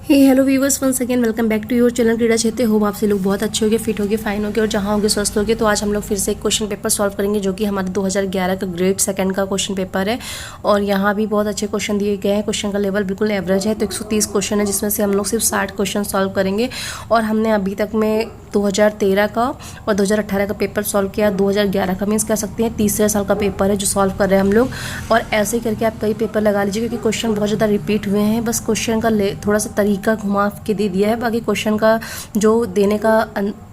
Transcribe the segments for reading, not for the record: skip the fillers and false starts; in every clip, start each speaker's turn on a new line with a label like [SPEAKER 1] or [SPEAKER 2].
[SPEAKER 1] Hello viewers, once again welcome back to your channel Krida Kshetra. Hope आप से लोग बहुत अच्छे होंगे, फिट होंगे, फाइन होंगे और जहाँ होंगे स्वस्थ होंगे। तो आज हम लोग फिर से एक क्वेश्चन पेपर सॉल्व करेंगे जो कि हमारे 2011 का ग्रेड सेकंड का क्वेश्चन पेपर है। और यहाँ भी बहुत अच्छे क्वेश्चन दिए गए हैं। क्वेश्चन का लेवल बिल्कुल एवरेज है। तो 130 क्वेश्चन है जिसमें से हम लोग सिर्फ 60 क्वेश्चन सॉल्व करेंगे। और हमने अभी तक में 2013 का और 2018 का पेपर सॉल्व किया। 2011 का मीन्स कह सकते हैं तीसरे साल का पेपर है जो सॉल्व कर रहे हैं हम लोग। और ऐसे ही करके आप कई पेपर लगा लीजिए क्योंकि क्वेश्चन बहुत ज़्यादा रिपीट हुए हैं। बस क्वेश्चन का थोड़ा सा तरीका घुमा के दे दिया है। बाकी क्वेश्चन का जो देने का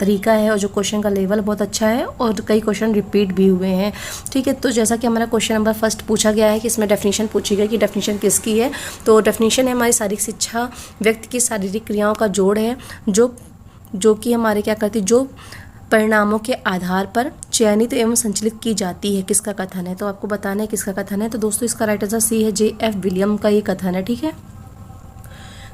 [SPEAKER 1] तरीका है और जो क्वेश्चन का लेवल बहुत अच्छा है और कई क्वेश्चन रिपीट भी हुए हैं। ठीक है, तो जैसा कि हमारा क्वेश्चन नंबर फर्स्ट पूछा गया है कि इसमें डेफिनेशन पूछी गई कि डेफिनेशन किसकी है। तो डेफिनेशन है हमारी शारीरिक शिक्षा व्यक्ति की शारीरिक क्रियाओं का जोड़ है जो कि हमारे क्या करती जो परिणामों के आधार पर चयनित एवं संचालित की जाती है। किसका कथन है, तो आपको बताना है किसका कथन है। तो दोस्तों इसका राइट आंसर सी है, J.F. विलियम का ये कथन है। ठीक है,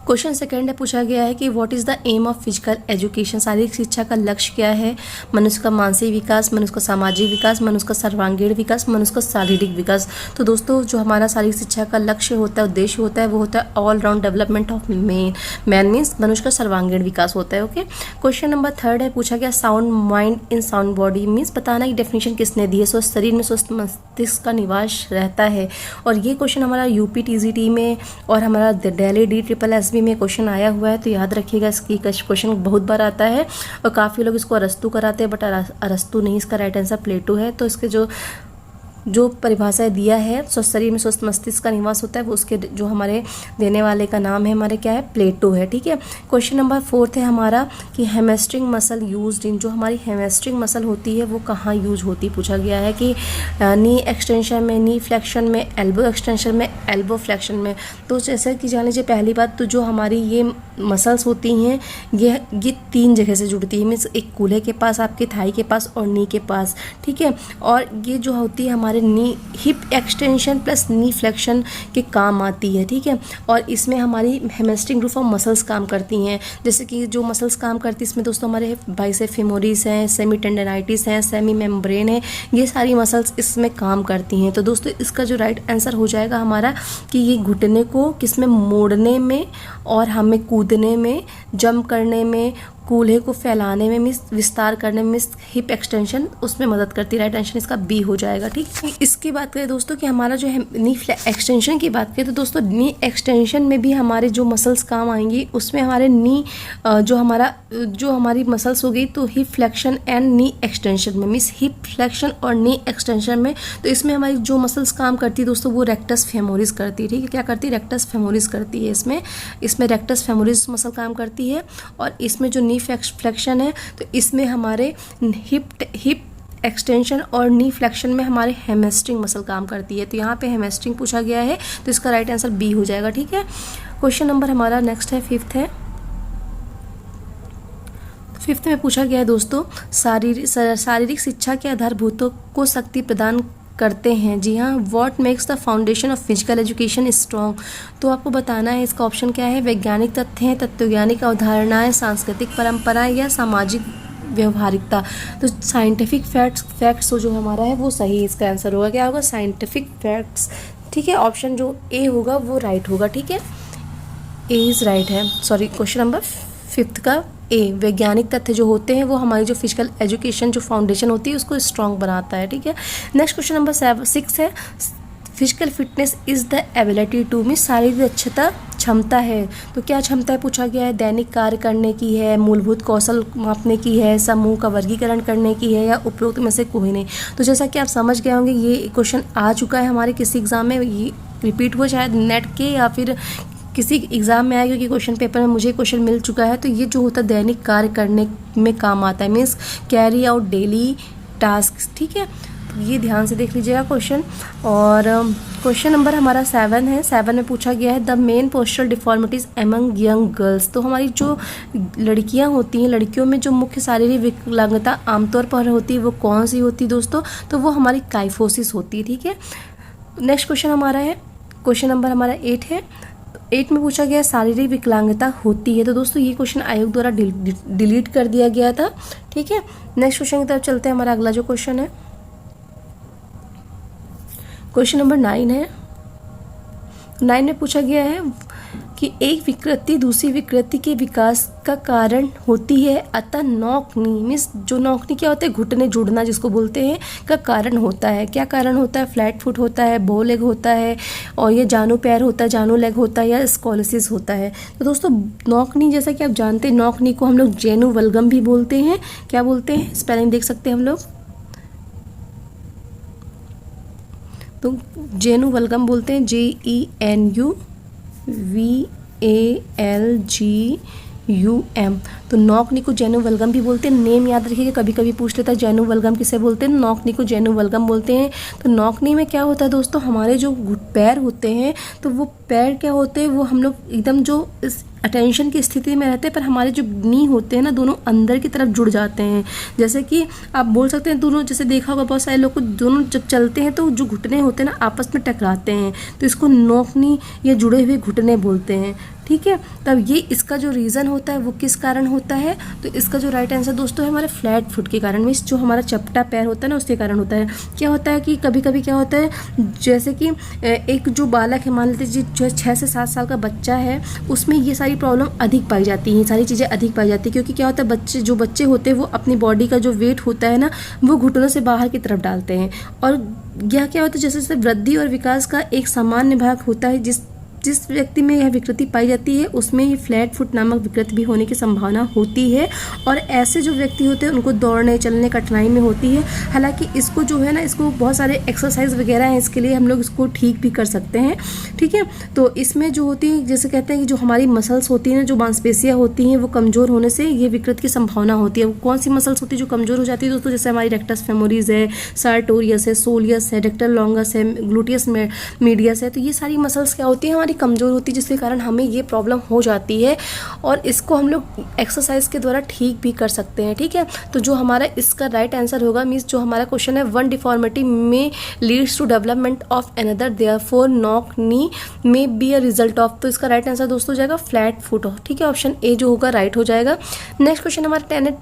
[SPEAKER 1] क्वेश्चन सेकंड है, पूछा गया है कि what is the aim of physical education. शारीरिक शिक्षा का लक्ष्य क्या है। मनुष्य का मानसिक विकास, मनुष्य का सामाजिक विकास, मनुष्य का सर्वांगीण विकास, मनुष्य का शारीरिक विकास। तो दोस्तों जो हमारा शारीरिक शिक्षा का लक्ष्य होता है, उद्देश्य होता है, वो होता है all round development of man means मनुष्य का सर्वांगीण विकास होता है। ओके, क्वेश्चन नंबर थर्ड है, पूछा गया sound mind in sound body means बताना कि डेफिनेशन किसने दी है। स्वस्थ शरीर में स्वस्थ मस्तिष्क का निवास रहता है। और ये क्वेश्चन हमारा यूपी TGT में और हमारा दिल्ली DSSS में क्वेश्चन आया हुआ है। तो याद रखिएगा, इसकी क्वेश्चन बहुत बार आता है और काफ़ी लोग इसको अरस्तु कराते हैं, बट अरस्तु नहीं, इसका राइट आंसर प्लेटो है। तो इसके जो परिभाषा दिया है स्वस्थ शरीर में स्वस्थ मस्तिष्क का निवास होता है, वो उसके जो हमारे देने वाले का नाम है हमारे क्या है, प्लेटो है। ठीक है, क्वेश्चन नंबर फोर्थ है हमारा कि हैमस्ट्रिंग मसल यूज्ड इन। जो हमारी हैमस्ट्रिंग मसल होती है वो कहाँ यूज होती है। पूछा गया है कि नी एक्सटेंशन में, नी फ्लेक्शन में, एल्बो एक्सटेंशन में, एल्बो फ्लेक्शन में। तो जैसे कि जान लीजिए पहली बात तो जो हमारी ये मसल्स होती हैं ये 3 जगह से जुड़ती है। मीन्स एक कूल्हे के पास, आपके थाई के पास और नी के पास। ठीक है, और ये जो होती है हमारे नी हिप एक्सटेंशन प्लस नी फ्लेक्शन के काम आती है। ठीक है, और इसमें हमारी हैमस्ट्रिंग ग्रुप ऑफ मसल्स काम करती हैं। जैसे कि जो मसल्स काम करती है इसमें दोस्तों हमारे बाइसेप्स फेमोरिस हैं, सेमी टेंडनाइटिस हैं, सेमी मेम्ब्रेन है, ये सारी मसल्स इसमें काम करती हैं। तो दोस्तों इसका जो राइट आंसर हो जाएगा हमारा कि ये घुटने को किसमें मोड़ने में और हमें कूदने में, जंप करने में, कूल्हे को फैलाने में मीन्स विस्तार करने में हिप एक्सटेंशन उसमें मदद करती है। राइट आंसर इसका बी हो जाएगा। ठीक, इसकी बात करें दोस्तों कि हमारा जो है नी एक्सटेंशन की बात करें तो दोस्तों नी एक्सटेंशन में भी हमारे जो मसल्स काम आएंगी उसमें हमारे नी जो हमारी मसल्स हो गई तो hip flexion and knee extension में मीन्स हिप फ्लेक्शन और नी एक्सटेंशन में। तो इसमें हमारी जो मसल्स काम करती है दोस्तों वो रेक्टस फेमोरिस करती है। ठीक है, क्या करती है, रेक्टस फेमोरिस करती है। इसमें रेक्टस फेमोरिस मसल काम करती है। और इसमें जो नी फ्लेक्शन है तो इसमें हमारे हिप एक्सटेंशन और नी फ्लेक्शन में हमारे हैमस्ट्रिंग मसल काम करती है। तो यहाँ पे हैमस्ट्रिंग पूछा गया है तो इसका राइट आंसर बी हो जाएगा। ठीक है, क्वेश्चन नंबर हमारा नेक्स्ट है, फिफ्थ है। फिफ्थ में पूछा गया है दोस्तों शारीरिक शिक्षा के आधारभूतों को शक्ति प्रदान करते हैं। जी हाँ, what makes the foundation of physical education strong. तो आपको बताना है इसका ऑप्शन क्या है। वैज्ञानिक तथ्य हैं, तत्वज्ञानिक अवधारणाएं, सांस्कृतिक परंपराएं या सामाजिक व्यवहारिकता। तो साइंटिफिक फैक्ट्स जो हमारा है वो सही इसका आंसर होगा। क्या होगा, साइंटिफिक फैक्ट्स। ठीक है, ऑप्शन जो ए होगा वो राइट होगा। ठीक है, ए इज राइट है। सॉरी, क्वेश्चन नंबर फिफ्थ का ए, वैज्ञानिक तथ्य जो होते हैं वो हमारी जो फिजिकल एजुकेशन जो फाउंडेशन होती है उसको स्ट्रॉन्ग बनाता है। ठीक है, नेक्स्ट क्वेश्चन नंबर 6 है, physical fitness is the ability two means शारीरिक दक्षता क्षमता है। तो क्या क्षमता है पूछा गया है, दैनिक कार्य करने की है, मूलभूत कौशल मापने की है, समूह का वर्गीकरण करने की है या उपरोक्त में से कोई नहीं। तो जैसा कि आप समझ गए होंगे ये क्वेश्चन आ चुका है हमारे किसी एग्जाम में, ये रिपीट हुआ शायद नेट के या फिर किसी एग्ज़ाम में आया क्योंकि क्वेश्चन पेपर में मुझे क्वेश्चन मिल चुका है। तो ये जो होता है दैनिक कार्य करने में काम आता है means carry out daily task. ठीक है, तो ये ध्यान से देख लीजिएगा क्वेश्चन। और क्वेश्चन नंबर हमारा 7 है। 7 में पूछा गया है the main postural deformities among young girls. तो हमारी जो लड़कियां होती हैं, लड़कियों में जो मुख्य शारीरिक विकलांगता आमतौर पर होती है वो कौन सी होती है दोस्तों, तो वो हमारी काइफोसिस होती है। ठीक है, नेक्स्ट क्वेश्चन हमारा है, क्वेश्चन नंबर हमारा 8 है। 8 में पूछा गया शारीरिक विकलांगता होती है। तो दोस्तों ये क्वेश्चन आयोग द्वारा डिलीट कर दिया गया था। ठीक है, नेक्स्ट क्वेश्चन की तरफ चलते हैं। हमारा अगला जो क्वेश्चन है क्वेश्चन नंबर 9 है। 9 में पूछा गया है कि एक विकृति दूसरी विकृति के विकास का कारण होती है, अतः नौकनी मीन्स जो नौकनी क्या होता है, घुटने जुड़ना जिसको बोलते हैं, का कारण होता है। क्या कारण होता है? फ्लैट फुट होता है, बो लेग होता है, और ये जानू पैर होता है, जानू लेग होता है, या स्कॉलिसिस होता है। तो दोस्तों नौकनी जैसा कि आप जानते हैं, नौकनी को हम लोग जेनु वल्गम भी बोलते हैं। क्या बोलते हैं? स्पेलिंग देख सकते हैं हम लोग, तो जेनु वल्गम बोलते हैं, JENUVALGUM। तो नौकनी को जेनु वल्गम भी बोलते हैं। नेम याद रखिएगा, कभी कभी पूछ लेता है जेनु वल्गम किसे बोलते हैं, नौकनी को जेनु वल्गम बोलते हैं। तो नौकनी में क्या होता है दोस्तों, हमारे जो पैर होते हैं, तो वो पैर क्या होते हैं, वो हम लोग एकदम जो इस अटेंशन की स्थिति में रहते हैं, पर हमारे जो नी होते हैं ना, दोनों अंदर की तरफ जुड़ जाते हैं। जैसे कि आप बोल सकते हैं दोनों, जैसे देखा होगा बहुत सारे लोग को, दोनों जब चलते हैं तो जो घुटने होते हैं ना आपस में टकराते हैं, तो इसको नौकनी या जुड़े हुए घुटने बोलते हैं। ठीक है, तब ये इसका जो रीज़न होता है वो किस कारण होता है, तो इसका जो राइट आंसर दोस्तों है हमारे फ्लैट फुट के कारण, मीन्स जो हमारा चपटा पैर होता है ना उसके कारण होता है। क्या होता है कि कभी कभी क्या होता है, जैसे कि एक जो बालक है, मान लेते जो 6 से 7 साल का बच्चा है, उसमें ये सारी प्रॉब्लम अधिक पाई जाती हैं, सारी चीज़ें अधिक पाई जाती है, क्योंकि क्या होता है, जो बच्चे होते हैं वो अपनी बॉडी का जो वेट होता है ना, वो घुटनों से बाहर की तरफ डालते हैं। और यह क्या होता है, जैसे जैसे वृद्धि और विकास का एक सामान्य भाग होता है, जिस व्यक्ति में यह विकृति पाई जाती है उसमें ये फ्लैट फुट नामक विकृति भी होने की संभावना होती है। और ऐसे जो व्यक्ति होते हैं उनको दौड़ने चलने कठिनाई में होती है। हालांकि इसको जो है ना, इसको बहुत सारे एक्सरसाइज वगैरह हैं, इसके लिए हम लोग इसको ठीक भी कर सकते हैं। ठीक है, तो इसमें जो होती है, जैसे कहते हैं कि जो हमारी मसल्स होती हैं, जो मांसपेशियाँ होती हैं, वो कमज़ोर होने से ये विकृति की संभावना होती है। वो कौन सी मसल्स होती है जो कमज़ोर हो जाती है दोस्तों? जैसे हमारी रेक्टस फेमोरिस है, सार्टोरियस है, सोलियस है, रेक्टल लॉन्गस है, ग्लूटियस मीडियस है। तो ये सारी मसल्स क्या होती है, हमारी कमज़ोर होती है, जिसके कारण हमें ये प्रॉब्लम हो जाती है। और इसको हम लोग एक्सरसाइज के द्वारा ठीक भी कर सकते हैं। ठीक है, तो जो हमारा इसका राइट आंसर होगा, मीन्स जो हमारा क्वेश्चन है, वन डिफॉर्मिटी में leads to development of another, therefore knock knee may be a result of. तो इसका राइट आंसर दोस्तों हो जाएगा फ्लैट फुट। ठीक है, ऑप्शन ए जो होगा राइट हो जाएगा। नेक्स्ट क्वेश्चन हमारा 10 है,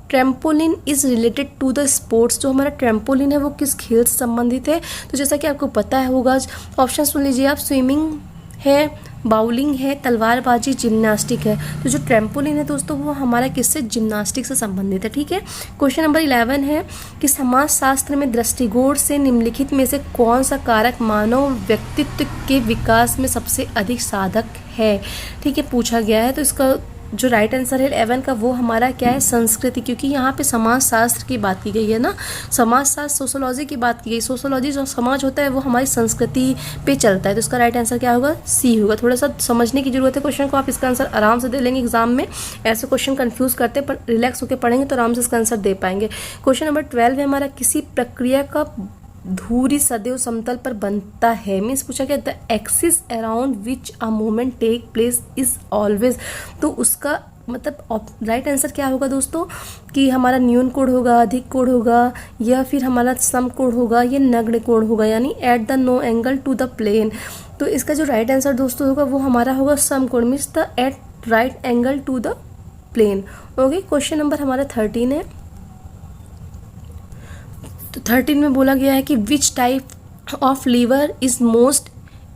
[SPEAKER 1] trampoline is related to the sports. जो हमारा ट्रैम्पोलिन है वो किस खेल से संबंधित है? तो जैसा कि आपको पता है होगा, ऑप्शन सुन लीजिए आप, स्विमिंग है, बाउलिंग है, तलवारबाजी, जिम्नास्टिक है। तो जो ट्रैम्पोलिन है दोस्तों वो हमारा किससे? जिम्नास्टिक से संबंधित है। ठीक है, क्वेश्चन नंबर 11 है कि समाजशास्त्र में दृष्टिकोण से निम्नलिखित में से कौन सा कारक मानव व्यक्तित्व के विकास में सबसे अधिक साधक है? ठीक है, पूछा गया है। तो इसका जो राइट आंसर है 11 का, वो हमारा क्या है? संस्कृति, क्योंकि यहाँ पे समाजशास्त्र की बात की गई है ना, समाजशास्त्र सोशोलॉजी की बात की गई। सोशोलॉजी जो समाज होता है वो हमारी संस्कृति पे चलता है। तो इसका राइट आंसर क्या होगा? सी होगा। थोड़ा सा समझने की जरूरत है क्वेश्चन को, आप इसका आंसर आराम से दे लेंगे एग्जाम में। ऐसे क्वेश्चन कंफ्यूज करते हैं, पर रिलैक्स होकर पढ़ेंगे तो आराम से इसका आंसर दे पाएंगे। क्वेश्चन नंबर 12 है हमारा, किसी प्रक्रिया का धुरी सदैव समतल पर बनता है। मीन्स पूछा गया the axis around which a movement take place is always. तो उसका मतलब राइट आंसर क्या होगा दोस्तों, कि हमारा न्यून कोण होगा, अधिक कोण होगा, या फिर हमारा सम कोण होगा, या नग्न कोण होगा, यानी at the no angle to the plane. तो इसका जो राइट आंसर दोस्तों होगा वो हमारा होगा सम कोण, means the at right angle to the plane. Okay, question number हमारा 13 है। तो 13 में बोला गया है कि which type of lever is most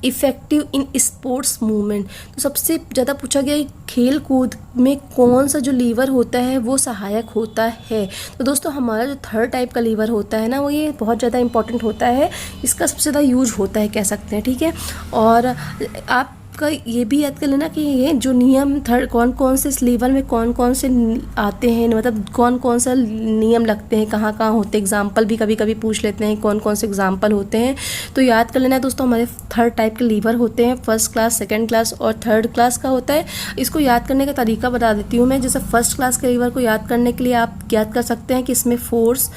[SPEAKER 1] effective in sports movement. तो सबसे ज़्यादा पूछा गया है खेल कूद में कौन सा जो लीवर होता है वो सहायक होता है। तो दोस्तों हमारा जो थर्ड टाइप का लीवर होता है ना, वो ये बहुत ज़्यादा इंपॉर्टेंट होता है, इसका सबसे ज़्यादा यूज होता है कह सकते हैं। ठीक है, और आप का ये भी याद कर लेना कि ये जो नियम थर्ड कौन कौन से इस लीवर में कौन कौन से आते हैं, मतलब कौन कौन सा नियम लगते हैं, कहाँ कहाँ होते हैं। एग्जाम्पल भी कभी कभी पूछ लेते हैं कौन कौन से एग्जाम्पल होते हैं। तो याद कर लेना है दोस्तों, हमारे थर्ड टाइप के लीवर होते हैं, फर्स्ट क्लास, सेकंड क्लास और थर्ड क्लास का होता है। इसको याद करने का तरीका बता देती हूँ मैं। जैसे फर्स्ट क्लास के लीवर को याद करने के लिए आप याद कर सकते हैं कि इसमें फोर्स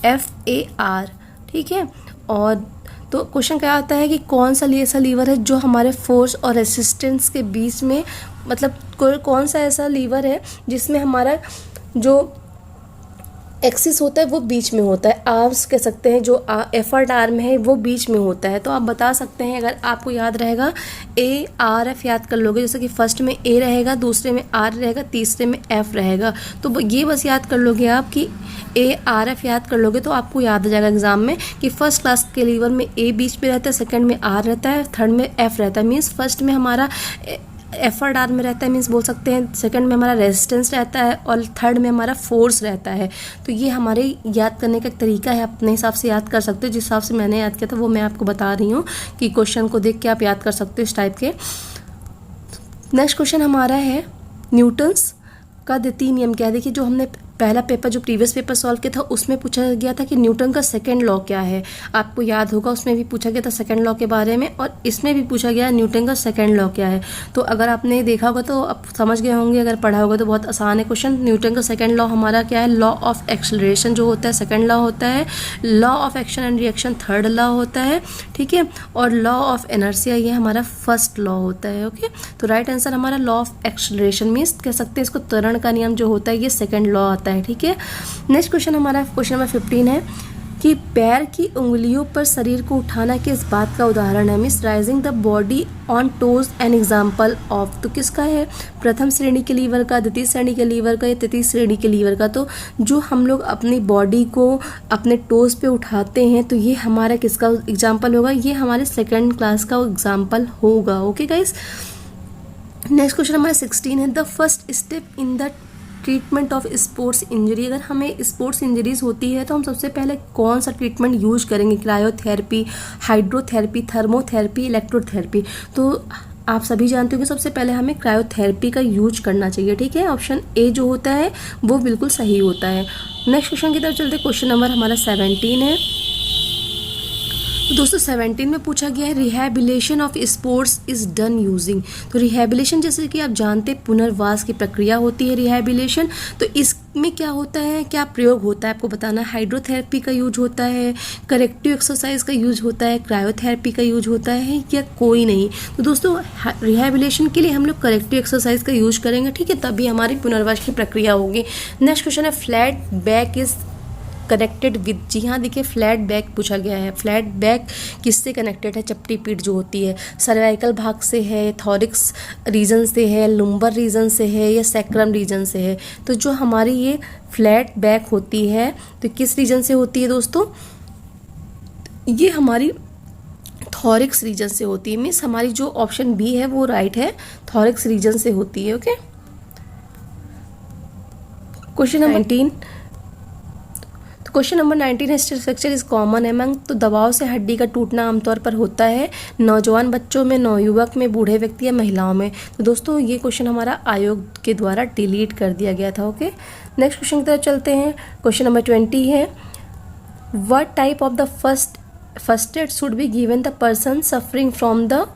[SPEAKER 1] FAR, ठीक है। और तो क्वेश्चन क्या आता है कि कौन सा ऐसा लीवर है जो हमारे फोर्स और रेसिस्टेंस के बीच में, मतलब कौन सा ऐसा लीवर है जिसमें हमारा जो एक्सिस होता है वो बीच में होता है। आर्म्स कह सकते हैं, जो एफर्ट आर्म है वो बीच में होता है। तो आप बता सकते हैं, अगर आपको याद रहेगा ARF याद कर लोगे, जैसे कि फर्स्ट में A रहेगा, दूसरे में R रहेगा, तीसरे में F रहेगा। तो ये बस याद कर लोगे आप कि ARF याद कर लोगे तो आपको याद आ जाएगा एग्जाम में कि फर्स्ट क्लास के लीवर में A बीच में रहता है, सेकंड में R रहता है, थर्ड में F रहता है। मीन्स फर्स्ट में हमारा FR में रहता है, मीन्स बोल सकते हैं सेकंड में हमारा रेजिस्टेंस रहता है और थर्ड में हमारा फोर्स रहता है। तो ये हमारे याद करने का एक तरीका है, अपने हिसाब से याद कर सकते हो। जिस हिसाब से मैंने याद किया था वो मैं आपको बता रही हूँ कि क्वेश्चन को देख के आप याद कर सकते हो इस टाइप के। नेक्स्ट क्वेश्चन हमारा है न्यूटन्स का द्वितीय नियम क्या है। देखिए जो हमने पहला पेपर जो प्रीवियस पेपर सॉल्व किया था उसमें पूछा गया था कि न्यूटन का सेकंड लॉ क्या है। आपको याद होगा उसमें भी पूछा गया था सेकंड लॉ के बारे में, और इसमें भी पूछा गया न्यूटन का सेकंड लॉ क्या है। तो अगर आपने देखा होगा तो आप समझ गए होंगे, अगर पढ़ा होगा तो बहुत आसान है क्वेश्चन। न्यूटन का सेकंड लॉ हमारा क्या है, लॉ ऑफ एक्सेलरेशन जो होता है सेकंड लॉ होता है, law of action and reaction third law होता है, ठीक है, और लॉ ऑफ इनर्शिया ये हमारा फर्स्ट लॉ होता है। ओके, तो राइट आंसर हमारा लॉ ऑफ एक्सेलरेशन मीन्स कह सकते हैं इसको त्वरण का नियम जो होता है ये सेकंड लॉ आता है, ठीक है। नेक्स्ट क्वेश्चन हमारा क्वेश्चन नंबर 15 है कि पैर की उंगलियों पर शरीर को उठाना किस बात का उदाहरण है। Means rising the body on toes an example of. तो किसका है, प्रथम श्रेणी के लीवर का, द्वितीय श्रेणी के लीवर का या तृतीय श्रेणी के लीवर का। तो जो हम लोग अपनी बॉडी को अपने टोज पे उठाते हैं तो ये हमारा किसका एग्जाम्पल होगा, ये हमारे सेकेंड क्लास का एग्जाम्पल होगा। ओके गाइस, नेक्स्ट क्वेश्चन हमारा 16 है the first step in the treatment of sports injury. अगर हमें स्पोर्ट्स इंजरीज होती है तो हम सबसे पहले कौन सा ट्रीटमेंट यूज करेंगे, क्रायोथेरेपी, हाइड्रोथेरेपी, थर्मोथेरेपी, इलेक्ट्रोथेरेपी। तो आप सभी जानते हो कि सबसे पहले हमें क्रायोथेरेपी का यूज करना चाहिए, ठीक है। ऑप्शन ए जो होता है वो बिल्कुल सही होता है। नेक्स्ट क्वेश्चन की तरफ चलते, क्वेश्चन नंबर हमारा 17 है। दोस्तों 17 में पूछा गया है rehabilitation of sports is done using. तो रिहैबिलिटेशन जैसे कि आप जानते हैं पुनर्वास की प्रक्रिया होती है रिहैबिलिटेशन। तो इसमें क्या होता है, क्या प्रयोग होता है आपको बताना। हाइड्रोथेरेपी का यूज होता है, करेक्टिव एक्सरसाइज का यूज होता है, क्रायोथेरेपी का यूज होता है या कोई नहीं। तो दोस्तों रिहैबिलिटेशन के लिए हम लोग करेक्टिव एक्सरसाइज का यूज करेंगे, ठीक है, तभी हमारी पुनर्वास की प्रक्रिया होगी। नेक्स्ट क्वेश्चन है flat back is connected with. जी हाँ, देखिए फ्लैट बैक पूछा गया है। फ्लैट बैक किससे कनेक्टेड है, चपटी पीठ जो होती है, सर्वाइकल भाग से है, थॉरिक्स रीजन से है, लुम्बर रीजन से है या सैक्रम रीजन से है। तो जो हमारी ये फ्लैट बैक होती है तो किस रीजन से होती है दोस्तों, ये हमारी थॉरिक्स रीजन से होती है। मीन्स हमारी जो ऑप्शन बी है वो राइट है, थॉरिक्स रीजन से होती है। Okay, question number 19। Question number 19 है स्ट्रक्चर इज कॉमन एमंग। तो दबाव से हड्डी का टूटना आमतौर पर होता है नौजवान बच्चों में, नवयुवक में, बूढ़े व्यक्ति या महिलाओं में। तो दोस्तों ये क्वेश्चन हमारा आयोग के द्वारा डिलीट कर दिया गया था। ओके, नेक्स्ट क्वेश्चन की तरफ चलते हैं। क्वेश्चन नंबर 20 है what type of the first aid should be given the person suffering from the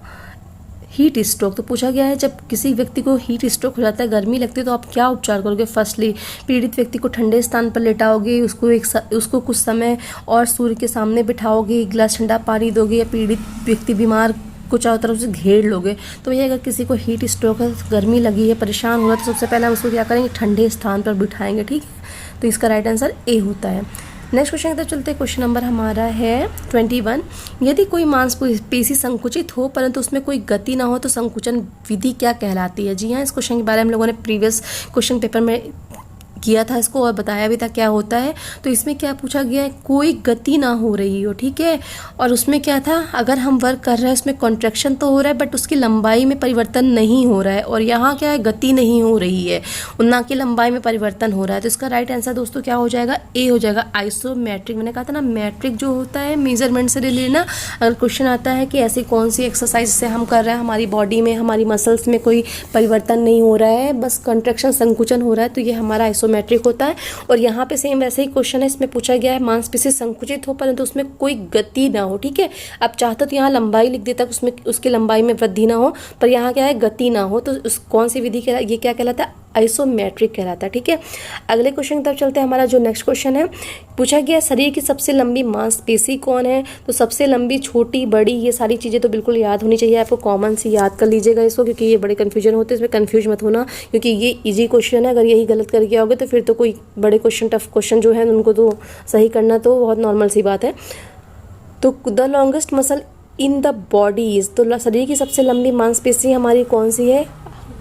[SPEAKER 1] heat stroke. तो पूछा गया है जब किसी व्यक्ति को हीट स्ट्रोक हो जाता है, गर्मी लगती है, तो आप क्या उपचार करोगे। फर्स्टली पीड़ित व्यक्ति को ठंडे स्थान पर लेटाओगे, उसको कुछ समय और सूर्य के सामने बिठाओगे, एक गिलास ठंडा पानी दोगे, या पीड़ित व्यक्ति बीमार को चारों तरफ से घेर लोगे। तो भैया अगर किसी को हीट स्ट्रोक है, गर्मी लगी है, परेशान हो रहा है, तो सबसे पहले हम उसको क्या करेंगे, ठंडे स्थान पर बिठाएंगे, ठीक है। तो इसका राइट आंसर ए होता है। नेक्स्ट क्वेश्चन की तरफ चलते हैं। क्वेश्चन नंबर हमारा है 21। यदि कोई मांसपेशी संकुचित हो परंतु उसमें कोई गति ना हो तो संकुचन विधि क्या कहलाती है। जी हाँ, इस क्वेश्चन के बारे में हम लोगों ने प्रीवियस क्वेश्चन पेपर में किया था इसको और बताया भी था क्या होता है। तो इसमें क्या पूछा गया है, कोई गति ना हो रही हो, ठीक है, और उसमें क्या था, अगर हम वर्क कर रहे हैं उसमें कॉन्ट्रैक्शन तो हो रहा है बट उसकी लंबाई में परिवर्तन नहीं हो रहा है, और यहाँ क्या है, गति नहीं हो रही है, ना कि लंबाई में परिवर्तन हो रहा है। तो इसका राइट आंसर दोस्तों क्या हो जाएगा, ए हो जाएगा, आइसोमेट्रिक। मैंने कहा था ना मैट्रिक जो होता है मेजरमेंट से रिलेटेड ना, अगर क्वेश्चन आता है कि ऐसी कौन सी एक्सरसाइज से हम कर रहे हैं, हमारी बॉडी में, हमारी मसल्स में कोई परिवर्तन नहीं हो रहा है, बस कॉन्ट्रैक्शन संकुचन हो रहा है, तो ये हमारा आइसोमेट्रिक होता है। और यहाँ पे सेम वैसे ही क्वेश्चन है, इसमें पूछा गया है मांसपेशी संकुचित हो परंतु उसमें कोई गति ना हो, ठीक है। आप चाहते तो यहाँ लंबाई लिख देता, उसमें उसकी लंबाई में वृद्धि ना हो, पर यहाँ क्या है, गति ना हो। तो उस कौन सी विधि के ये क्या कहलाता है, आइसोमेट्रिक कहलाता है, ठीक है। अगले क्वेश्चन की तरफ चलते हैं। हमारा जो नेक्स्ट क्वेश्चन है, पूछा गया शरीर की सबसे लंबी मांसपेशी कौन है। तो सबसे लंबी, छोटी, बड़ी, ये सारी चीज़ें तो बिल्कुल याद होनी चाहिए आपको, कॉमन सी याद कर लीजिएगा इसको, क्योंकि ये बड़े कन्फ्यूजन होते हैं, इसमें कन्फ्यूज मत होना, क्योंकि ये इजी क्वेश्चन है। अगर यही गलत कर गया होगे तो फिर तो कोई बड़े क्वेश्चन, टफ क्वेश्चन जो है उनको तो सही करना तो बहुत नॉर्मल सी बात है। तो the longest muscle in the bodies, तो शरीर की सबसे लंबी मांसपेशी हमारी कौन सी है।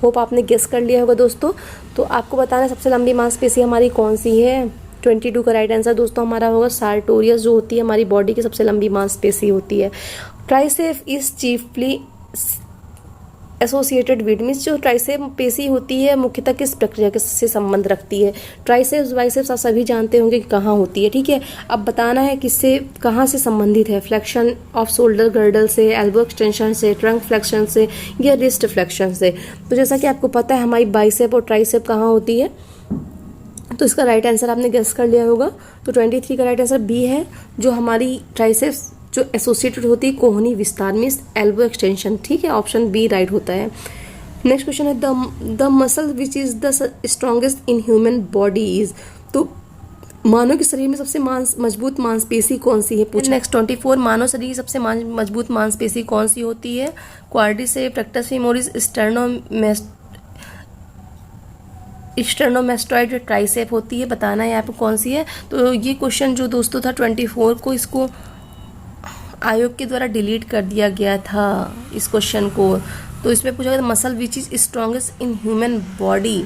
[SPEAKER 1] होप आपने गेस कर लिया होगा दोस्तों। तो आपको बताना सबसे लंबी मांसपेशी हमारी कौन सी है। 22 का राइट आंसर दोस्तों हमारा होगा सार्टोरियस, जो होती है हमारी बॉडी की सबसे लंबी मांसपेशी होती है। Tricep is chiefly associated with means जो ट्राइसेप पेशी होती है मुख्यतः किस प्रक्रिया के से संबंध रखती है। ट्राइसेप्स बाइसेप्स आप सभी जानते होंगे कि कहाँ होती है, ठीक है। अब बताना है किससे कहाँ से संबंधित है, फ्लेक्शन ऑफ शोल्डर गर्डल से, एल्बो एक्सटेंशन से, ट्रंक फ्लेक्शन से या रिस्ट फ्लेक्शन से। तो जैसा कि आपको पता है हमारी बाइसेप और ट्राइसेप कहाँ होती है, तो इसका राइट आंसर आपने गेस कर लिया होगा। तो 23 का राइट आंसर बी है, जो हमारी ट्राइसेप्स जो एसोसिएटेड होती है कोहनी विस्तार मीन्स एल्बो एक्सटेंशन, ठीक है। ऑप्शन बी राइट होता है। नेक्स्ट क्वेश्चन है the muscle which is the strongest in human body is. तो मानव के शरीर में सबसे मजबूत मांसपेशी कौन सी है पूछा। नेक्स्ट 24 मानव शरीर की सबसे मजबूत मांसपेशी कौन सी होती है। क्वाड्रिसेप्स, रेक्टस फेमोरिस, स्टर्नोमेस्टॉइड, ट्राइसेप होती है। बताना है आपको कौन सी है। तो ये क्वेश्चन जो दोस्तों था 24 को, इसको आयोग के द्वारा डिलीट कर दिया गया था इस क्वेश्चन को। तो इसमें पूछा गया muscle which is strongest in human body.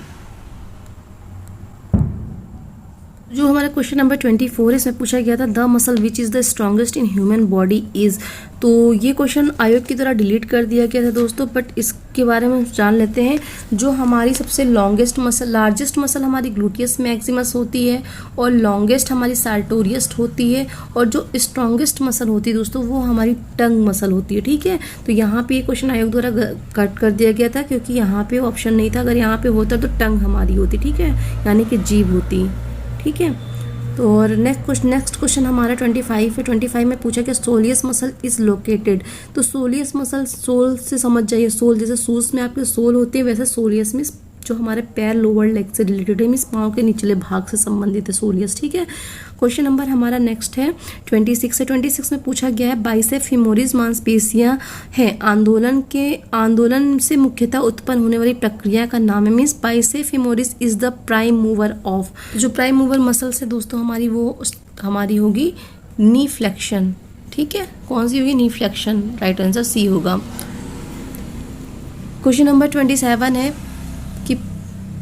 [SPEAKER 1] जो हमारा क्वेश्चन नंबर 24 है इसमें पूछा गया था the muscle which is the strongest in human body is. तो ये क्वेश्चन आयोग की द्वारा डिलीट कर दिया गया था दोस्तों, बट इसके बारे में जान लेते हैं। जो हमारी सबसे लॉन्गेस्ट मसल, लार्जेस्ट मसल हमारी ग्लूटियस मैक्सिमस होती है और लॉन्गेस्ट हमारी सार्टोरियस होती है, और जो स्ट्रॉन्गेस्ट मसल होती है दोस्तों वो हमारी टंग मसल होती है, ठीक है। तो यहाँ पे ये क्वेश्चन आयोग द्वारा कट कर दिया गया था क्योंकि यहाँ पे ऑप्शन नहीं था। अगर यहाँ पे होता तो टंग हमारी होती, ठीक है, यानी कि जीभ होती, ठीक है। तो और नेक्स्ट क्वेश्चन हमारा 25 है। 25 में पूछा कि सोलियस मसल इज लोकेटेड। तो सोलियस मसल, सोल से समझ जाइए, सोल जैसे शूज में आपके सोल होते हैं वैसे सोलियस में जो हमारे पैर लोअर लेग से रिलेटेड है, मीन्स पाँव के निचले भाग से संबंधित है सोलियस, ठीक है। क्वेश्चन नंबर हमारा नेक्स्ट है 26 है। 26 में पूछा गया है बाइसेप फीमोरिस मांसपेशियां हैं आंदोलन से मुख्यतः उत्पन्न होने वाली प्रक्रिया का नाम है, means bicep femoris is the prime mover of. जो प्राइम मूवर मसल से दोस्तों हमारी होगी नी फ्लेक्शन, ठीक है। कौन सी होगी? नी फ्लेक्शन। राइट आंसर सी होगा। क्वेश्चन नंबर 27 है कि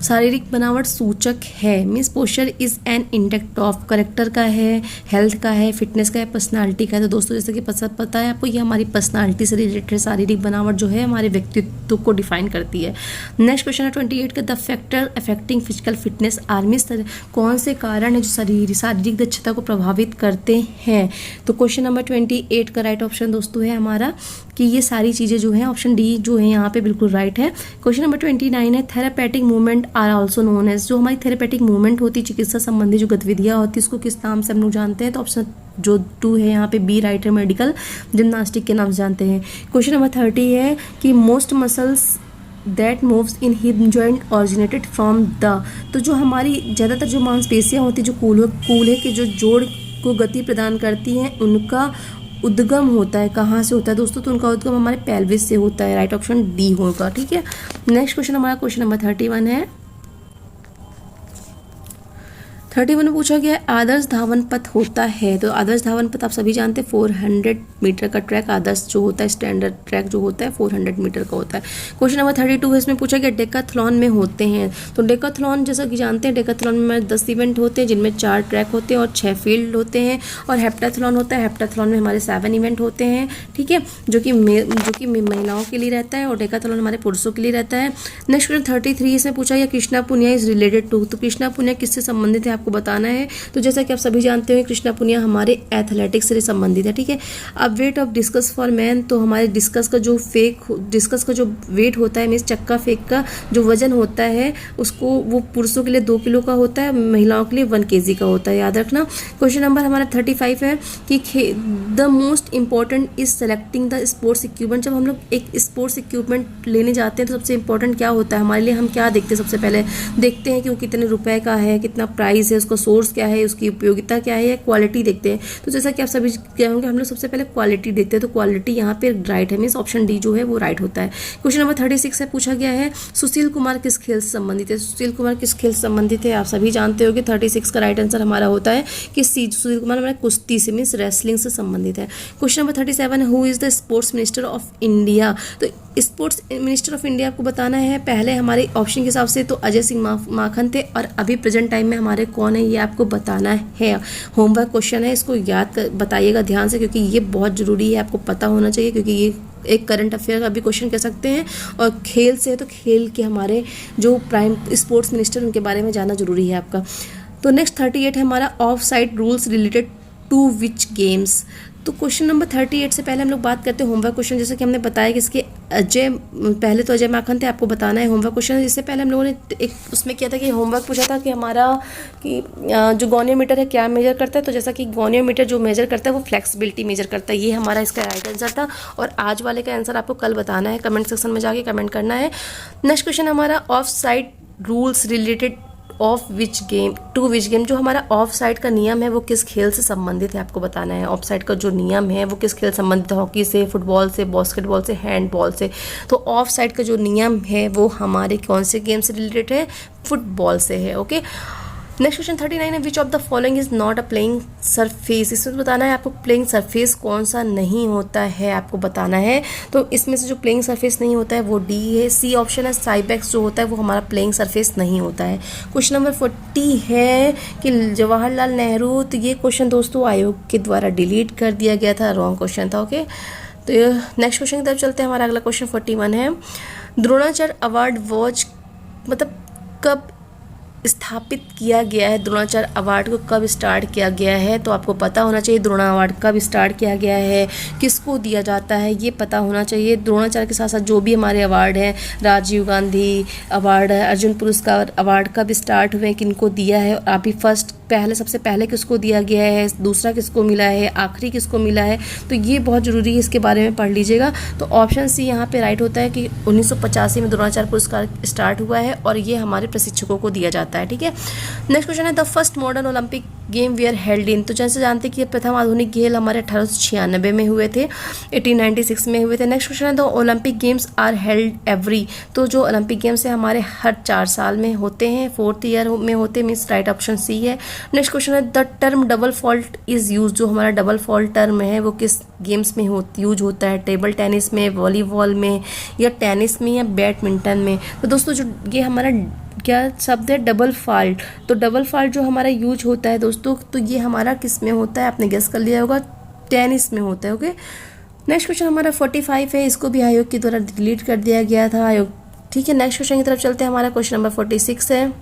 [SPEAKER 1] शारीरिक बनावट सूचक है, means posture is an index of, character का है, हेल्थ का है, फिटनेस का है, पर्सनालिटी का है। तो दोस्तों जैसे कि पता है आपको, ये हमारी पर्सनालिटी से रिलेटेड है। शारीरिक बनावट जो है हमारे व्यक्तित्व को डिफाइन करती है। नेक्स्ट क्वेश्चन है 28 का the factor affecting physical fitness are, means कौन से कारण है जो शारीरिक दक्षता को प्रभावित करते हैं। तो क्वेश्चन नंबर 28 का राइट ऑप्शन दोस्तों है हमारा कि ये सारी चीज़ें जो हैं ऑप्शन डी जो है यहाँ पे बिल्कुल राइट है। क्वेश्चन नंबर 29 है therapeutic movement are also known as. जो हमारी थेरापेटिक मूवमेंट होती है, चिकित्सा संबंधी जो गतिविधियाँ होती है, उसको किस नाम से हम लोग जानते हैं। तो ऑप्शन जो 2 है यहाँ पे बी राइट है, मेडिकल जिम्नास्टिक के नाम से जानते हैं। क्वेश्चन नंबर 30 है कि most muscles that moves in hip joint originated from the. तो जो हमारी ज़्यादातर जो मांसपेशियाँ होती है जो कूल्हे के जो जोड़ को गति प्रदान करती हैं, उनका उद्गम होता है, कहाँ से होता है दोस्तों? तो उनका उद्गम हमारे पेल्विस से होता है। राइट ऑप्शन डी होगा, ठीक है। नेक्स्ट क्वेश्चन हमारा क्वेश्चन नंबर 31 है। 31 में पूछा गया आदर्श धावन पथ होता है। तो आदर्श धावन पथ आप सभी जानते हैं 400 मीटर का ट्रैक आदर्श जो होता है, स्टैंडर्ड ट्रैक जो होता है 400 मीटर का होता है। क्वेश्चन नंबर 32 है, इसमें पूछा गया डेकाथलॉन में होते हैं। तो डेकाथलॉन जैसा कि जानते हैं, डेकाथलॉन में 10 इवेंट होते हैं जिनमें 4 ट्रैक होते हैं और 6 फील्ड होते हैं। और हेप्टाथलॉन होता है, हेप्टाथलॉन में हमारे 7 इवेंट होते हैं, ठीक है, जो कि महिलाओं के लिए रहता है और डेकाथलॉन हमारे पुरुषों के लिए रहता है। नेक्स्ट क्वेश्चन 33 इसमें पूछा गया Krishna Poonia is related to. तो कृष्णा पुनिया किससे संबंधित है आपको बताना है। तो जैसा कि आप सभी जानते हैं कृष्णा पुनिया हमारे एथलेटिक्स से संबंधित है, ठीक है। अब weight of discuss for man, तो हमारे डिस्कस का जो वेट होता है, मीन्स चक्का फेंक का जो वजन होता है उसको वो पुरुषों के लिए 2 किलो का होता है, महिलाओं के लिए 1 kg का होता है, याद रखना। क्वेश्चन नंबर हमारा 35 है कि the most important is selecting the sports equipment. जब हम लोग एक स्पोर्ट्स इक्विपमेंट लेने जाते हैं तो सबसे इंपॉर्टेंट क्या होता है हमारे लिए? हम क्या देखते हैं? सबसे पहले देखते हैं कि वो कितने रुपए का है, कितना प्राइस है, उसका सोर्स क्या है, उसकी उपयोगिता क्या है, क्वालिटी देखते हैं। तो जैसा कि आप सभी कहोगे हम लोग सबसे पहले क्वालिटी देखते हैं। तो क्वालिटी यहाँ पे राइट है, मीन्स ऑप्शन डी जो है वो राइट होता है। क्वेश्चन नंबर 36 से पूछा गया है सुशील कुमार किस खेल से संबंधित है। सुशील कुमार किस खेल से संबंधित है आप सभी जानते हो कि 36 का राइट आंसर हमारा होता है कि सुशील कुमार हमारे कुश्ती से, मीन्स रेसलिंग से संबंधित है। Question number 37 who is the sports minister of India. तो स्पोर्ट्स मिनिस्टर ऑफ इंडिया आपको बताना है। पहले हमारे ऑप्शन के हिसाब से तो अजय सिंह माखन थे और अभी प्रेजेंट टाइम में हमारे कौन है ये आपको बताना है। होमवर्क क्वेश्चन है, इसको बताइएगा ध्यान से क्योंकि ये बहुत ज़रूरी है, आपको पता होना चाहिए क्योंकि ये एक करंट अफेयर का भी क्वेश्चन कह सकते हैं, और खेल से है तो खेल के हमारे जो प्राइम स्पोर्ट्स मिनिस्टर उनके बारे में जानना जरूरी है आपका। तो नेक्स्ट 38 है हमारा off side rules related to which games. तो क्वेश्चन नंबर 38 से पहले हम लोग बात करते हैं होमवर्क क्वेश्चन। जैसे कि हमने बताया कि इसके पहले तो अजय माखन थे, आपको बताना है होमवर्क क्वेश्चन। इससे पहले हम लोगों ने एक उसमें किया था कि होमवर्क पूछा था कि हमारा कि जो गोनियोमीटर है क्या मेजर करता है। तो जैसा कि गोनियोमीटर जो मेजर करता है वो फ्लेक्सिबिलिटी मेजर करता है, ये हमारा इसका राइट आंसर था। और आज वाले का आंसर आपको कल बताना है, कमेंट सेक्शन में जाके कमेंट करना है। नेक्स्ट क्वेश्चन हमारा off side rules related of which game to which game. जो हमारा ऑफ साइड का नियम है वो किस खेल से संबंधित है, आपको बताना है। ऑफ साइड का जो नियम है वो किस खेल से संबंधित है, हॉकी से, फुटबॉल से, बास्केटबॉल से, हैंडबॉल से। तो ऑफ साइड का जो नियम है वो हमारे कौन से गेम से रिलेटेड है, फुटबॉल से है। ओके, नेक्स्ट क्वेश्चन 39 है which of the following is not a playing surface. इसमें बताना है आपको प्लेइंग सरफेस कौन सा नहीं होता है, आपको बताना है। तो इसमें से जो प्लेइंग सरफेस नहीं होता है वो डी है। सी ऑप्शन है साइबेक्स जो होता है वो हमारा प्लेइंग सरफेस नहीं होता है। क्वेश्चन नंबर 40 है कि जवाहरलाल नेहरू। तो ये क्वेश्चन दोस्तों आयोग के द्वारा डिलीट कर दिया गया था, रॉन्ग क्वेश्चन था। ओके, तो नेक्स्ट क्वेश्चन की तरफ चलते हैं। हमारा अगला क्वेश्चन 41 है द्रोणाचार्य अवार्ड वॉच मतलब कब स्थापित किया गया है। द्रोणाचार्य अवार्ड को कब स्टार्ट किया गया है, तो आपको पता होना चाहिए द्रोणा अवार्ड कब स्टार्ट किया गया है, किसको दिया जाता है, ये पता होना चाहिए। द्रोणाचार्य के साथ साथ जो भी हमारे अवार्ड हैं, राजीव गांधी अवार्ड है, अर्जुन पुरस्कार अवार्ड कब स्टार्ट हुए, किनको दिया है, अभी फर्स्ट पहले सबसे पहले किसको दिया गया है, दूसरा किसको मिला है, आखिरी किसको मिला है। तो ये बहुत ज़रूरी है, इसके बारे में पढ़ लीजिएगा। तो ऑप्शन सी यहाँ पे राइट होता है कि 1985 में द्रोणाचार्य पुरस्कार स्टार्ट हुआ है और ये हमारे प्रशिक्षकों को दिया जाता है। ठीक है, नेक्स्ट क्वेश्चन है the first modern Olympic game where held in. तो जैसे जानते हैं कि प्रथम आधुनिक खेल हमारे 1896 में हुए थे, 1896 में हुए थे। नेक्स्ट क्वेश्चन है the Olympic games are held every. तो जो ओलंपिक गेम्स है हमारे हर 4 साल में होते हैं, 4th ईयर में होते हैं, मीन्स राइट ऑप्शन सी है। नेक्स्ट क्वेश्चन है the term double fault is use. जो हमारा डबल फॉल्ट टर्म है वो किस गेम्स में यूज होता है, टेबल टेनिस में, वॉलीबॉल में, या टेनिस में, या बैडमिंटन में। तो दोस्तों जो ये हमारा क्या शब्द है डबल फॉल्ट, तो डबल फॉल्ट जो हमारा यूज होता है दोस्तों, तो ये हमारा किस में होता है, आपने गेस कर लिया होगा, टेनिस में होता है। ओके, नेक्स्ट क्वेश्चन हमारा 45 है, इसको भी आयोग के द्वारा डिलीट कर दिया गया था आयोग। ठीक है, नेक्स्ट क्वेश्चन की तरफ चलते हैं। हमारा क्वेश्चन नंबर 46 है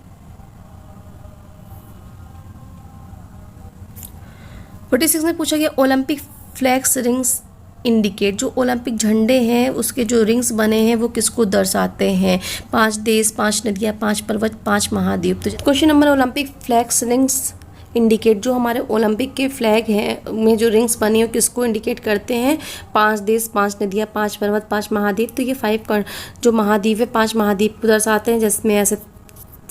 [SPEAKER 1] 46 में पूछा गया ओलंपिक फ्लैग्स रिंग्स इंडिकेट। जो ओलंपिक झंडे हैं उसके जो रिंग्स बने हैं वो किसको दर्शाते हैं, 5 देश, 5 नदियाँ, 5 पर्वत, 5 महाद्वीप। तो question number Olympic flags rings indicate, जो हमारे ओलंपिक के फ्लैग हैं में जो रिंग्स बनी हो किसको इंडिकेट करते हैं, 5 देश, 5 नदियाँ, 5 पर्वत, 5 महाद्वीप। तो ये 5 जो महाद्वीप है 5 महाद्वीप को दर्शाते हैं, जिसमें ऐसे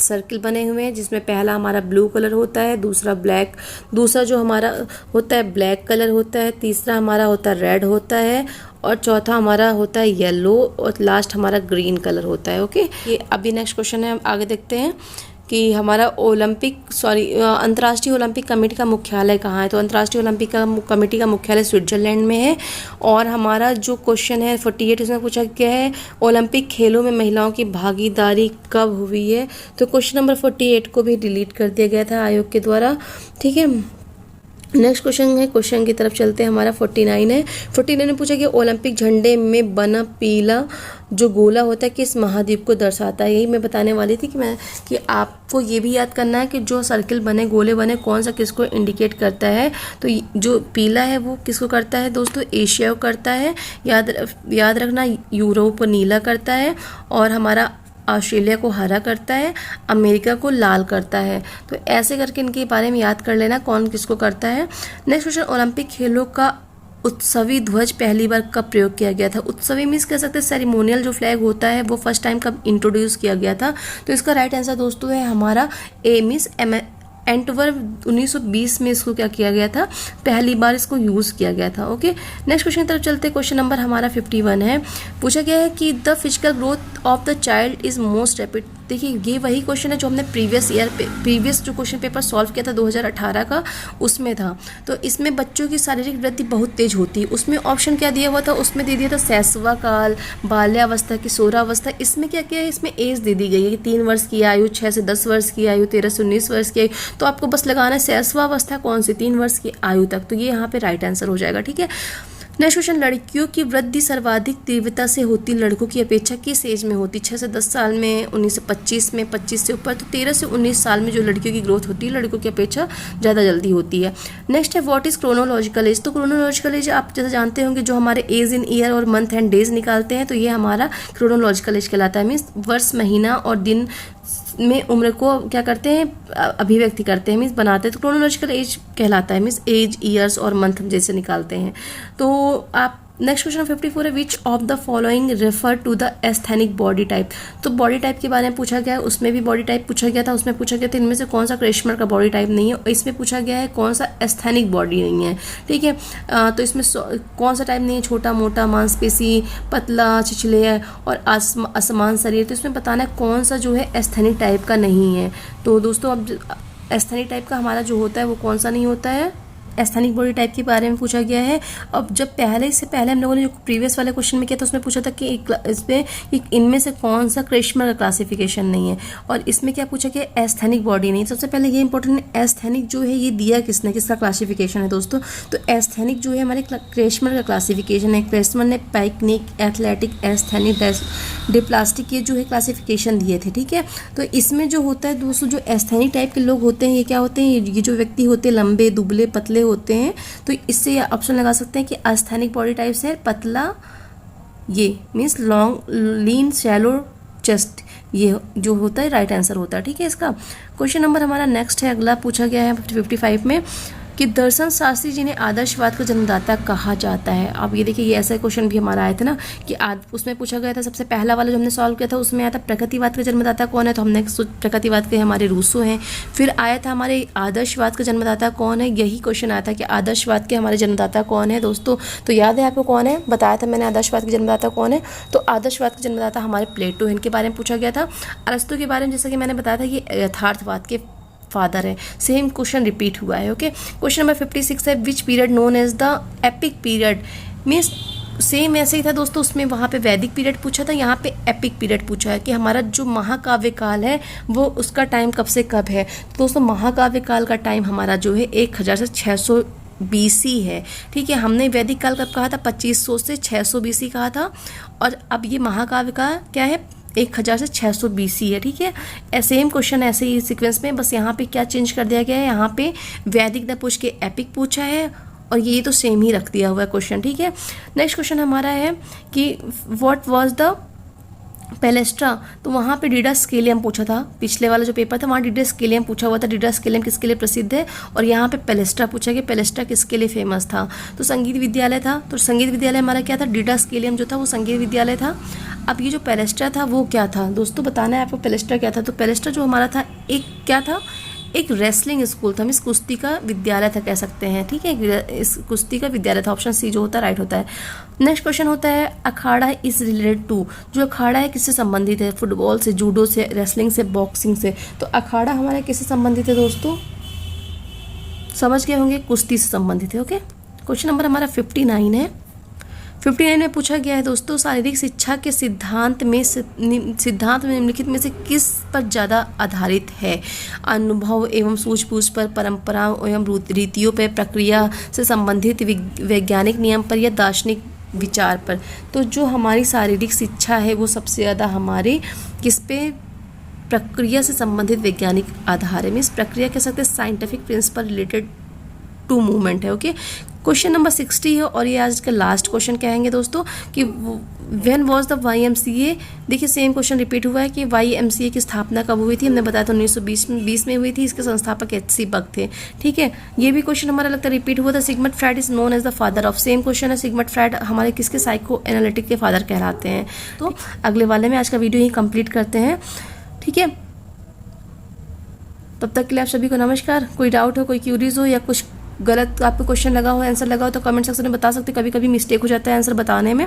[SPEAKER 1] सर्किल बने हुए हैं, जिसमें पहला हमारा ब्लू कलर होता है, दूसरा ब्लैक, दूसरा जो हमारा होता है ब्लैक कलर होता है, तीसरा हमारा होता है रेड होता है, और चौथा हमारा होता है येलो, और लास्ट हमारा ग्रीन कलर होता है। ओके, ये अभी नेक्स्ट क्वेश्चन है, आगे देखते हैं कि हमारा अंतर्राष्ट्रीय ओलंपिक कमेटी का मुख्यालय कहाँ है। तो अंतर्राष्ट्रीय ओलंपिक कमेटी का मुख्यालय स्विट्जरलैंड में है। और हमारा जो क्वेश्चन है 48 इसमें पूछा गया है ओलंपिक खेलों में महिलाओं की भागीदारी कब हुई है। तो क्वेश्चन नंबर 48 को भी डिलीट कर दिया गया था आयोग के द्वारा। ठीक है, नेक्स्ट क्वेश्चन है, क्वेश्चन की तरफ चलते हैं। हमारा 49 है, 49 में पूछा गया ओलंपिक झंडे में बना पीला जो गोला होता है किस महाद्वीप को दर्शाता है। यही मैं बताने वाली थी कि आपको ये भी याद करना है कि जो सर्किल बने, गोले बने, कौन सा किसको इंडिकेट करता है। तो जो पीला है वो किसको करता है दोस्तों, एशिया को करता है। याद रखना, यूरोप को नीला करता है, और हमारा ऑस्ट्रेलिया को हरा करता है, अमेरिका को लाल करता है। तो ऐसे करके इनके बारे में याद कर लेना कौन किसको करता है। नेक्स्ट क्वेश्चन, ओलंपिक खेलों का उत्सवी ध्वज पहली बार कब प्रयोग किया गया था। उत्सवी मीन्स कह सकते हैं सेरेमोनियल जो फ्लैग होता है वो फर्स्ट टाइम कब इंट्रोड्यूस किया गया था। तो इसका राइट आंसर दोस्तों है हमारा ए मीन्स एंटवर्प 1920 में इसको क्या किया गया था, पहली बार इसको यूज़ किया गया था। ओके, नेक्स्ट क्वेश्चन की तरफ चलते हैं। क्वेश्चन नंबर हमारा 51 है, पूछा गया है कि the physical growth of the child is most rapid. देखिए ये वही क्वेश्चन है जो हमने प्रीवियस जो क्वेश्चन पेपर सॉल्व किया था 2018 का, उसमें था। तो इसमें बच्चों की शारीरिक वृद्धि बहुत तेज होती है। उसमें ऑप्शन क्या दिया हुआ था, उसमें दे दिया था शैशवा काल, बाल्यावस्था, किशोरावस्था। इसमें क्या किया है, इसमें एज दे दी गई है कि 3 वर्ष की आयु, 6 से 10 वर्ष की आयु, 13 से 19 वर्ष की आयु। तो आपको बस लगाना है शैशवावस्था कौन सी, 3 वर्ष की आयु तक। तो ये यहाँ पे राइट आंसर हो जाएगा। ठीक है, नेक्स्ट क्वेश्चन, लड़कियों की वृद्धि सर्वाधिक तीव्रता से होती लड़कों की अपेक्षा किस एज में होती? 6 से 10 साल में, 19 से 25 में, 25 से ऊपर। तो 13 से 19 साल में जो लड़कियों की ग्रोथ होती है लड़कों की अपेक्षा ज़्यादा जल्दी होती है। नेक्स्ट है व्हाट इज़ क्रोनोलॉजिकल एज? तो क्रोनोलॉजिकल एज आप जैसे जानते होंगे, जो हमारे एज इन ईयर और मंथ एंड डेज निकालते हैं, तो ये हमारा क्रोनोलॉजिकल एज कहलाता है। मीन्स वर्ष, महीना और दिन में उम्र को क्या करते हैं, अभिव्यक्ति करते हैं, मीन्स बनाते हैं, तो क्रोनोलॉजिकल एज कहलाता है। मीन्स एज, ईयर्स और मंथ जैसे निकालते हैं। तो आप नेक्स्ट क्वेश्चन 54 है, which of the following refer to the asthenic body type? तो बॉडी टाइप के बारे में पूछा गया है, उसमें भी बॉडी टाइप पूछा गया था, उसमें पूछा गया था इनमें से कौन सा क्रेशमर का बॉडी टाइप नहीं है, और इसमें पूछा गया है कौन सा एस्थेनिक बॉडी नहीं है। ठीक है, तो इसमें कौन सा टाइप नहीं है, छोटा, मोटा, मांसपेशी, पतला, छिछले और असमान शरीर। तो इसमें बताना है कौन सा जो है एस्थेनिक टाइप का नहीं है। तो दोस्तों अब एस्थेनिक टाइप का हमारा जो होता है वो कौन सा नहीं होता है, एस्थेनिक बॉडी टाइप के बारे में पूछा गया है। अब जब इससे पहले हम लोगों ने जो प्रीवियस वाले क्वेश्चन में किया था उसमें पूछा था कि इसमें इनमें से कौन सा क्रेशमर का क्लासिफिकेशन नहीं है, और इसमें क्या पूछा गया, एस्थेनिक बॉडी नहीं। सबसे पहले ये इंपॉर्टेंट है, एस्थेनिक जो है ये दिया किसने, किसका क्लासिफिकेशन है दोस्तों? तो एस्थेनिक जो है हमारे क्रेशमर का क्लासिफिकेशन है। क्रेशमर ने पैकनिक, एथलेटिक, एस्थेनिक, डिप्लास्टिक ये जो है क्लासिफिकेशन दिए थे। ठीक है, तो इसमें जो होता है दोस्तों, जो एस्थेनिक टाइप के लोग होते हैं ये क्या होते हैं, ये जो व्यक्ति होते हैं लंबे, दुबले, पतले होते हैं। तो इससे ये ऑप्शन लगा सकते हैं कि एस्थेनिक बॉडी टाइप से पतला, ये मीन्स लॉन्ग, लीन, शैलो चेस्ट, ये जो होता है राइट आंसर होता है। ठीक है, इसका क्वेश्चन नंबर हमारा नेक्स्ट है, अगला पूछा गया है 55 में कि दर्शन शास्त्री जी ने आदर्शवाद का जन्मदाता कहा जाता है। अब ये देखिए, ये ऐसा क्वेश्चन भी हमारा आया था ना कि उसमें पूछा गया था, सबसे पहला वाला जो हमने सॉल्व किया था उसमें आया था प्रकृतिवाद का जन्मदाता कौन है, तो हमने प्रकृतिवाद के हमारे रूसो हैं। फिर आया था हमारे आदर्शवाद का जन्मदाता कौन है, यही क्वेश्चन आया था कि आदर्शवाद के हमारे जन्मदाता कौन है दोस्तों। तो याद है आपको कौन है, बताया था मैंने आदर्शवाद के जन्मदाता कौन है। तो आदर्शवाद के जन्मदाता हमारे प्लेटो है, इनके बारे में पूछा गया था। अरस्तु के बारे में जैसा कि मैंने बताया था ये यथार्थवाद के फादर है। सेम क्वेश्चन रिपीट हुआ है। ओके, क्वेश्चन नंबर 56 है, which period known as the epic period? Means same ऐसे ही था दोस्तों, उसमें वहाँ पे वैदिक पीरियड पूछा था, यहाँ पे एपिक पीरियड पूछा है कि हमारा जो महाकाव्य काल है वो उसका टाइम कब से कब है। तो दोस्तों महाकाव्य काल का टाइम हमारा जो है 1000 से 600 BC है। ठीक है, हमने वैदिक काल कब कहा था, 2500 से 600 BC कहा था, और अब ये महाकाव्य का क्या है, 1000 से 600 BC है। ठीक है, सेम क्वेश्चन ऐसे ही सीक्वेंस में, बस यहाँ पे क्या चेंज कर दिया गया है, यहाँ पे वैदिक न पूछ के एपिक पूछा है, और ये तो सेम ही रख दिया हुआ है क्वेश्चन। ठीक है, नेक्स्ट क्वेश्चन हमारा है कि व्हाट वाज द पेलेस्ट्रा? तो वहाँ पे डिडास्केलियम पूछा था, पिछले वाला जो पेपर था वहाँ डिडास्केलियम पूछा हुआ था, डिडास्केलियम किसके लिए प्रसिद्ध है, और यहाँ पे पेलेस्ट्रा पूछा गया, पेलेस्ट्रा किसके लिए फेमस था? तो संगीत विद्यालय था। तो संगीत विद्यालय हमारा क्या था, डिडास्केलियम जो था वो संगीत विद्यालय था। अब ये जो पेलेस्ट्रा था वो क्या था दोस्तों, बताना है आपको पेलेस्ट्रा क्या था। तो पेलेस्ट्रा जो हमारा था एक क्या था, एक रेसलिंग स्कूल था, मीन्स कुश्ती का विद्यालय था कह सकते हैं। ठीक है, इस कुश्ती का विद्यालय था, ऑप्शन सी जो होता है राइट होता है। नेक्स्ट क्वेश्चन होता है अखाड़ा इज रिलेटेड टू? जो अखाड़ा है किससे संबंधित है, फुटबॉल से, जूडो से, रेसलिंग से, बॉक्सिंग से। तो अखाड़ा हमारा किससे संबंधित है दोस्तों, समझ गए होंगे, कुश्ती से संबंधित है। ओके, क्वेश्चन नंबर हमारा 59 है। 59 में पूछा गया है दोस्तों, शारीरिक शिक्षा के सिद्धांत में निम्नलिखित में से किस पर ज़्यादा आधारित है? अनुभव एवं सूझबूझ पर, परंपराओं एवं रीतियों पर, प्रक्रिया से संबंधित वैज्ञानिक नियम पर, या दार्शनिक विचार पर? तो जो हमारी शारीरिक शिक्षा है वो सबसे ज़्यादा हमारे किस पे, प्रक्रिया से संबंधित वैज्ञानिक आधार है। मीन्स प्रक्रिया कह सकते हैं, scientific principle related to movement है। ओके, क्वेश्चन नंबर 60 है, और ये आज का लास्ट क्वेश्चन कहेंगे दोस्तों कि व्हेन वाज द YMCA? देखिए सेम क्वेश्चन रिपीट हुआ है कि YMCA की स्थापना कब हुई थी, हमने बताया था 1920 में हुई थी, इसके संस्थापक HC बक थे। ठीक है, ये भी क्वेश्चन हमारा लगता है रिपीट हुआ था। Sigmund Freud is known as the father of? Same question है, सिगमंड फ्राइड हमारे किसके, साइको एनालिटिक के फादर कहलाते हैं। तो अगले वाले में आज का वीडियो ही कंप्लीट करते हैं। ठीक है, तब तक के लिए आप सभी को नमस्कार। कोई डाउट हो, कोई क्यूरीज हो, या कुछ गलत आपको क्वेश्चन लगा हो, आंसर लगा हो, तो कमेंट सेक्शन में बता सकते। कभी कभी मिस्टेक हो जाता है आंसर बताने में।